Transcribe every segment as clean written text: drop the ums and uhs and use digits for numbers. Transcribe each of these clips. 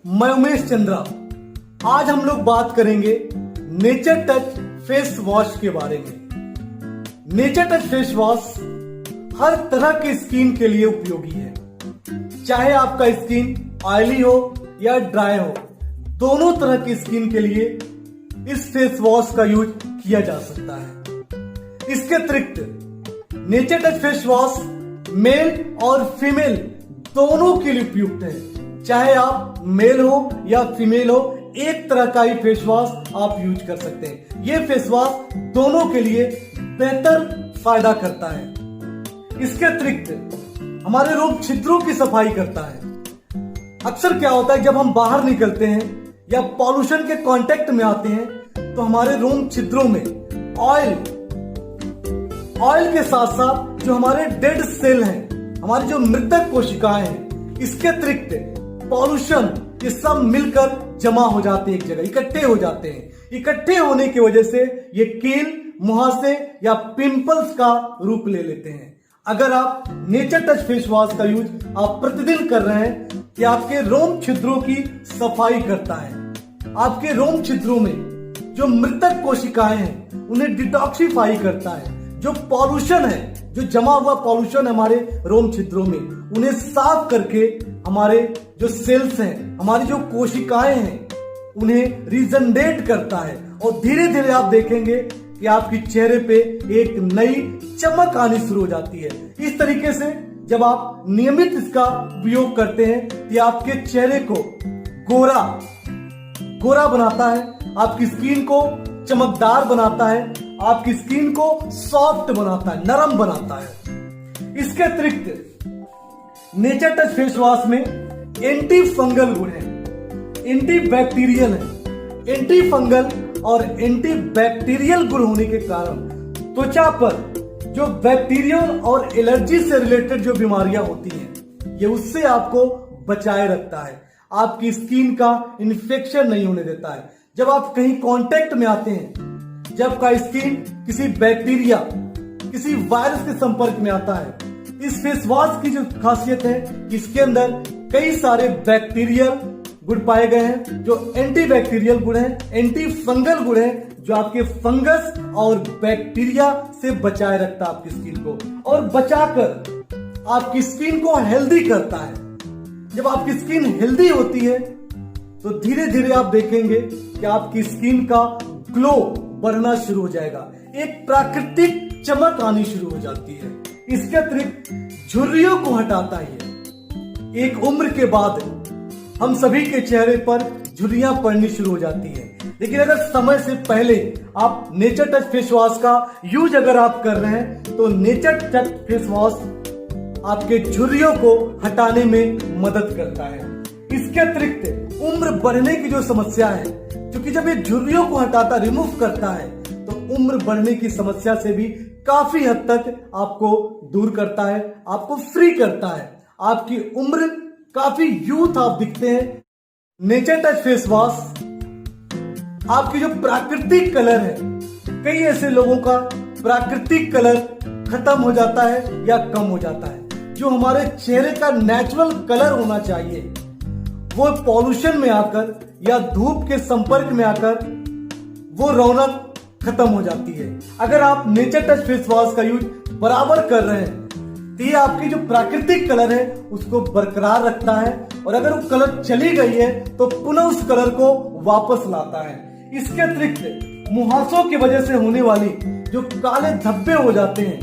मैं उमेश चंद्रा। आज हम लोग बात करेंगे नेचर टच फेस वॉश के बारे में। नेचर टच फेस वॉश हर तरह के स्किन के लिए उपयोगी है, चाहे आपका स्किन ऑयली हो या ड्राई हो, दोनों तरह की स्किन के लिए इस फेस वॉश का यूज किया जा सकता है। इसके अतिरिक्त nature touch face wash male और फीमेल दोनों के लिए उपयुक्त है। चाहे आप मेल हो या फीमेल हो, एक तरह का ही फेस वॉश आप यूज कर सकते हैं। ये फेस वॉश दोनों के लिए बेहतर फायदा करता है। इसके अतिरिक्त हमारे रोम छिद्रों की सफाई करता है। अक्सर क्या होता है, जब हम बाहर निकलते हैं या पॉल्यूशन के कांटेक्ट में आते हैं तो हमारे रोम छिद्रों में ऑयल के साथ साथ जो हमारे डेड सेल हैं, हमारी जो मृतक कोशिकाएं हैं, इसके अतिरिक्त पॉल्यूशन ये सब मिलकर जमा हो जाते हैं, एक जगह इकट्ठे हो जाते हैं। इकट्ठे होने की वजह से ये कील, मुहासे या पिंपल्स का रूप ले लेते हैं। अगर आप नेचर टच फेस वॉश का यूज आप प्रतिदिन कर रहे हैं, ये आपके रोम छिद्रों की सफाई करता है। आपके रोम छिद्रों में जो मृतक कोशिकाएं हैं उन्हें डिटॉक्सिफाई करता है। जो पॉल्यूशन है, जो जमा हुआ पॉल्यूशन हमारे रोम छिद्रों में, उन्हें साफ करके हमारे जो सेल्स हैं, हमारी जो कोशिकाएं हैं, उन्हें रिजनरेट करता है। और धीरे धीरे आप देखेंगे कि आपके चेहरे पे एक नई चमक आनी शुरू हो जाती है। इस तरीके से जब आप नियमित इसका उपयोग करते हैं, ये आपके चेहरे को गोरा बनाता है, आपकी स्किन को चमकदार बनाता है, आपकी स्किन को सॉफ्ट बनाता है, नरम बनाता है। इसके अतिरिक्त नेचर टच फेस वॉश में एंटी फंगल गुण है, एंटी बैक्टीरियल है। एंटी फंगल और एंटी बैक्टीरियल गुण होने के कारण त्वचा पर जो बैक्टीरियल और एलर्जी से रिलेटेड जो बीमारियां होती हैं, ये उससे आपको बचाए रखता है। आपकी स्किन का इन्फेक्शन नहीं होने देता है। जब आप कहीं कांटेक्ट में आते हैं, जब का स्किन किसी बैक्टीरिया, किसी वायरस के संपर्क में आता है, इस फेस वॉश की जो खासियत है, इसके अंदर कई सारे बैक्टीरियल गुण पाए गए हैं, जो एंटी बैक्टीरियल गुण है, एंटी फंगल गुण है, जो आपके फंगस और बैक्टीरिया से बचाए रखता है आपकी स्किन को, और बचाकर आपकी स्किन को हेल्दी करता है। जब आपकी स्किन हेल्दी होती है तो धीरे धीरे आप देखेंगे कि आपकी स्किन का ग्लो बढ़ना शुरू हो जाएगा, एक प्राकृतिक चमक आनी शुरू हो जाती है। इसके अतिरिक्त झुर्रियों को हटाता है। एक उम्र के बाद हम सभी के चेहरे पर झुर्रियां पड़नी शुरू हो जाती है, लेकिन अगर समय से पहले आप नेचर टच फेस वॉश का यूज अगर आप कर रहे हैं तो नेचर टच फेस वॉश आपके झुर्रियों को हटाने में मदद करता है। इसके अतिरिक्त उम्र बढ़ने की जो समस्या है, क्योंकि जब ये झुर्रियों को हटाता, रिमूव करता है, तो उम्र बढ़ने की समस्या से भी काफी हद तक आपको दूर करता है, आपको फ्री करता है। आपकी उम्र काफी यूथ आप दिखते हैं। नेचर टच फेस वॉश आपकी जो प्राकृतिक कलर है, कई ऐसे लोगों का प्राकृतिक कलर खत्म हो जाता है या कम हो जाता है। जो हमारे चेहरे का नेचुरल कलर होना चाहिए, वो पॉल्यूशन में आकर या धूप के संपर्क में आकर वो रौनक खत्म हो जाती है। अगर आप नेचर टच फेस वॉश का यूज बराबर कर रहे हैं तो ये आपकी जो प्राकृतिक कलर है उसको बरकरार रखता है, और अगर वो कलर चली गई है तो पुनः उस कलर को वापस लाता है। इसके अतिरिक्त मुहासों की वजह से होने वाली जो काले धब्बे हो जाते हैं,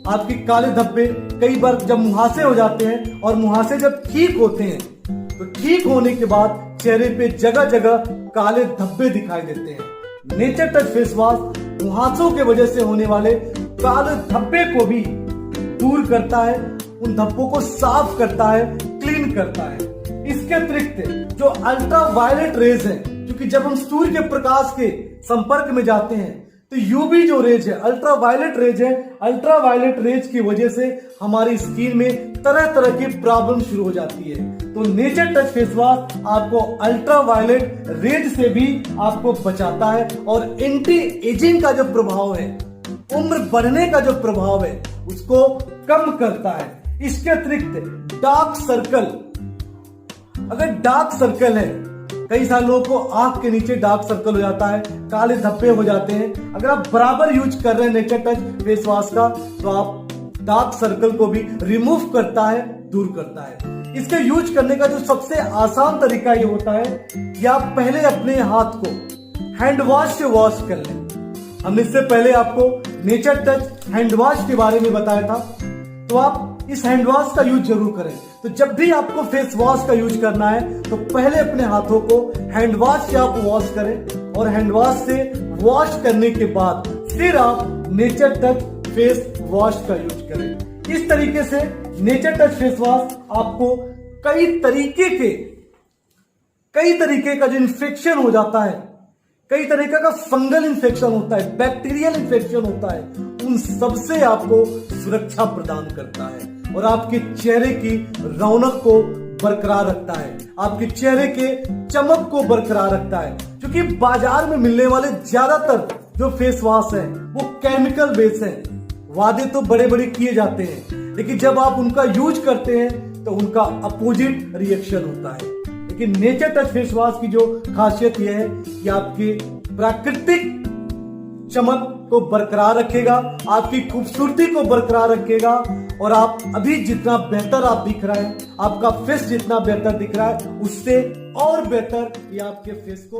आपके काले धब्बे, कई बार जब मुहासे हो जाते हैं और मुहासे जब ठीक होते हैं तो ठीक होने के बाद चेहरे पे जगह जगह काले धब्बे दिखाई देते हैं। नेचर टच फेस वॉश मुहासों के वजह से होने वाले काले धब्बे को भी दूर करता है, उन धब्बों को साफ करता है, क्लीन करता है। इसके अतिरिक्त जो अल्ट्रा वायलेट रेज है, क्योंकि जब हम सूर्य के प्रकाश के संपर्क में जाते हैं तो यूवी जो रेज है, अल्ट्रा वायलेट रेज है, अल्ट्रा वायलेट रेज की वजह से हमारी स्किन में तरह तरह की प्रॉब्लम शुरू हो जाती है। तो नेचर टच फेस वॉश आपको अल्ट्रा वायलेट रेज से भी आपको बचाता है, और एंटी एजिंग का जो प्रभाव है, उम्र बढ़ने का जो प्रभाव है, उसको कम करता है। इसके अतिरिक्त डार्क सर्कल अगर डार्क सर्कल है, कई सारे लोगों को आंख के नीचे डार्क सर्कल हो जाता है, काले धब्बे हो जाते हैं, अगर आप बराबर यूज कर रहे हैं नेचर टच फेस वॉश का तो आप डार्क सर्कल को भी रिमूव करता है, दूर करता है। इसके यूज करने का जो सबसे आसान तरीका ये होता है कि आप पहले अपने हाथ को हैंड वॉश से वॉश कर लें। हमने इससे पहले आपको नेचर टच हैंड वॉश के बारे में बताया था, तो आप इस हैंड वॉश का यूज जरूर करें। तो जब भी आपको फेस वॉश का यूज करना है तो पहले अपने हाथों को हैंड वॉश से आप वॉश करें और हैंड वॉश से वॉश करने के बाद फिर आप नेचर टच फेस वॉश का यूज करें। इस तरीके से नेचर टच फेस वॉश आपको कई तरीके का जो इन्फेक्शन हो जाता है, कई तरीके का फंगल इन्फेक्शन होता है, बैक्टीरियल इन्फेक्शन होता है, उन सबसे आपको सुरक्षा प्रदान करता है और आपके चेहरे की रौनक को बरकरार रखता है, आपके चेहरे के चमक को बरकरार रखता है। क्योंकि बाजार में मिलने वाले ज्यादातर जो फेस वॉश है वो केमिकल बेस है। वादे तो बड़े बड़े किए जाते हैं, लेकिन जब आप उनका यूज करते हैं तो उनका अपोजिट रिएक्शन होता है। लेकिन नेचर टच फेस वॉश की जो खासियत यह है कि आपके प्राकृतिक चमक को बरकरार रखेगा, आपकी खूबसूरती को बरकरार रखेगा और आप अभी जितना बेहतर आप दिख रहे हैं, आपका फेस जितना बेहतर दिख रहा है, उससे और बेहतर ये आपके फेस को